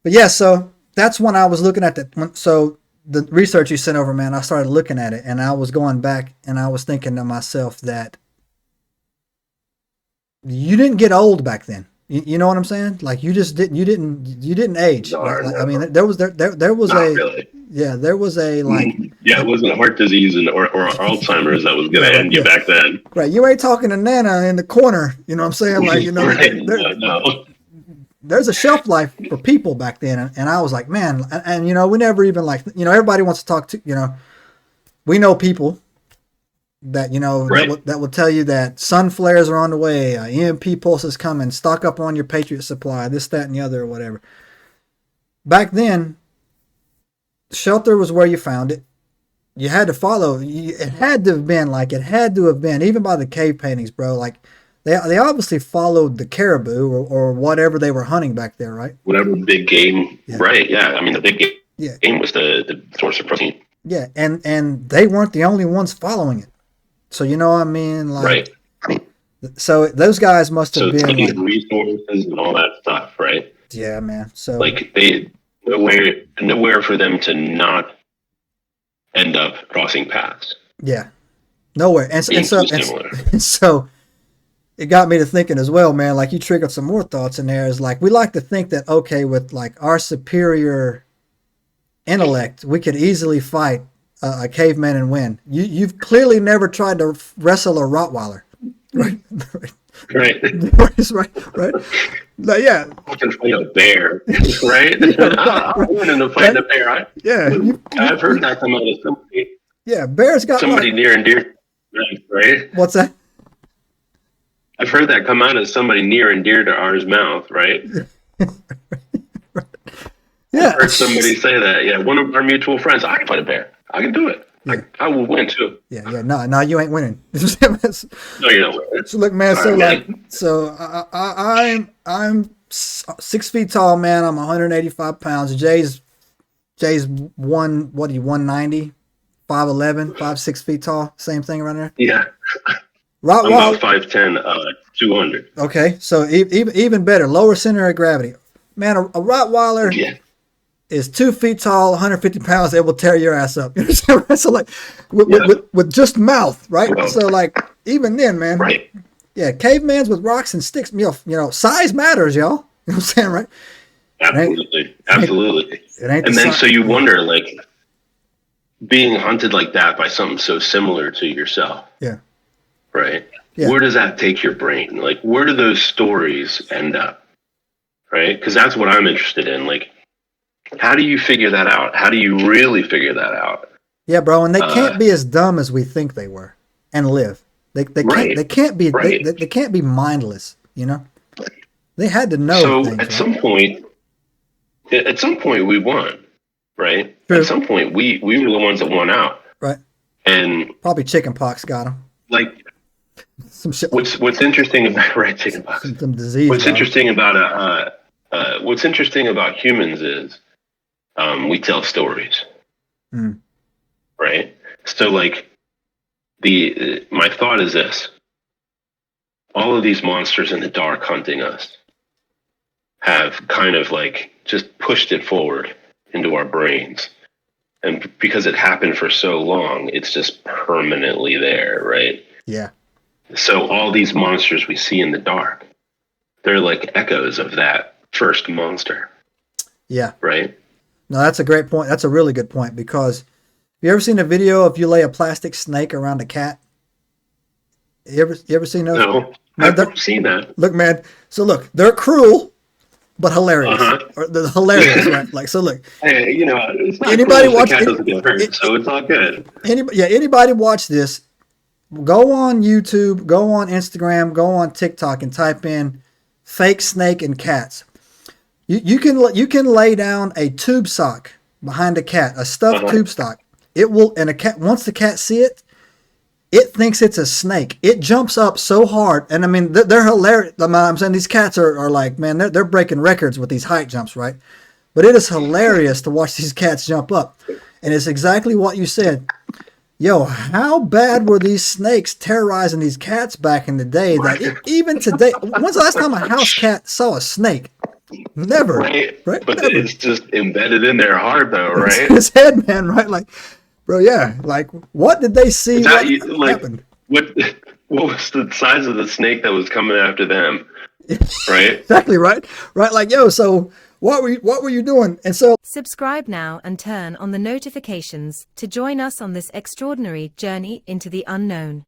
But yeah, so that's when I was looking at so the research you sent over, man, I started looking at it and I was going back and I was thinking to myself that you didn't get old back then. You know what I'm saying? Like you didn't age. No, Right? Like, I no, mean, there was not a, really. yeah, there was a like, Yeah, it wasn't heart disease or Alzheimer's that was going yeah, to right, end you yeah, back then. right. You ain't talking to Nana in the corner. You know what I'm saying? Like, Right? No, no. there's a shelf life for people back then. And I was like, man, and we never even like, everybody wants to talk to, we know people that, Right. that will tell you that sun flares are on the way, EMP pulse is coming, stock up on your Patriot supply, this, that, and the other, or whatever. Back then, shelter was where you found it. You had to follow. It had to have been, even by the cave paintings, bro. Like they obviously followed the caribou or whatever they were hunting back there, right? Whatever big game. Yeah. Right. Yeah. I mean, the big game, Yeah. was the source of protein. Yeah, and they weren't the only ones following it. So you know what I mean? Like, Right. so those guys must have So been taking like, resources and all that stuff, right? yeah, man. So Like nowhere for them to not end up crossing paths. yeah, nowhere. And Being so too similar. and so it got me to thinking as well, man. Like you triggered some more thoughts in there. Is like we like to think that okay, with like our superior intellect, we could easily fight a caveman and win. You've clearly never tried to wrestle a Rottweiler, right? Right. right. Like, yeah, I can fight a bear, right? I'm willing to fight a bear. yeah. I've heard that come out of somebody. Yeah, bears got Somebody like, near and dear, right? what's that? I've heard that come out of somebody near and dear to ours mouth, right? Yeah, I've heard somebody say that. Yeah, one of our mutual friends. I can fight a bear. I can do it. Yeah. I will win too. yeah. No, you ain't winning. No, you don't. So look, man. So Sorry, like, man. so I'm 6 feet tall, man. I'm 185 pounds. Jay's 190, 5'11", 5'6" feet tall. Same thing around there. Yeah, I'm Rottweiler. about 5'10", 200. Okay, so even better, lower center of gravity. Man, a Rottweiler Yeah, is 2 feet tall, 150 pounds. They will tear your ass up. You know what I'm saying? So like, Yeah. with just mouth, right? Well, So like, even then, man. right. Yeah, cavemans with rocks and sticks. Size matters, y'all. You know what I'm saying, right? Absolutely, absolutely. It ain't And the then size. so you wonder, like, being hunted like that by something so similar to yourself, Yeah, right? Yeah. Where does that take your brain? Like, where do those stories end up? Right? Because that's what I'm interested in. Like, how do you figure that out? How do you really figure that out? yeah, bro. And they can't be as dumb as we think they were and live. They Right. can't be Right. they can't be mindless. You know, they had to know So things. at Right? some point we won, right? True. At some point we were the ones that won out. Right. And Probably chicken pox got them. like, Some shit. what's interesting about right chickenpox? Some disease. What's got 'em. interesting about what's interesting about humans is we tell stories, Mm. right? So like my thought is this: all of these monsters in the dark hunting us have kind of like just pushed it forward into our brains, and because it happened for so long, it's just permanently there, right? Yeah. So all these monsters we see in the dark, they're like echoes of that first monster, Yeah. right? No, that's a great point. That's a really good point because you ever seen a video if you lay a plastic snake around a cat? You ever seen those? No, I've never seen that. Look, man. So look, they're cruel, but hilarious. Uh-huh. Or they're hilarious, right? Like, so look, Hey, it's not Anybody cool if watch the cat it- doesn't get hurt, so it's all good. anybody watch this, go on YouTube, go on Instagram, go on TikTok and type in fake snake and cats. You can lay down a tube sock behind a cat, a stuffed Uh-huh. tube sock. It will, and a cat, once the cat see it, it thinks it's a snake. It jumps up so hard, and I mean they're hilarious. I'm saying these cats are like, man, they're breaking records with these height jumps, right? But it is hilarious to watch these cats jump up, and it's exactly what you said. Yo, how bad were these snakes terrorizing these cats back in the day that even today, when's the last time a house cat saw a snake? Never. Right? Right? But Never. it's just embedded in their heart, though, right? His head, man, right? Like, bro, yeah. Like, what did they see? It's What like, happened? what was the size of the snake that was coming after them? Right? Exactly, right? Right, like, yo, so what were you doing? And so Subscribe now and turn on the notifications to join us on this extraordinary journey into the unknown.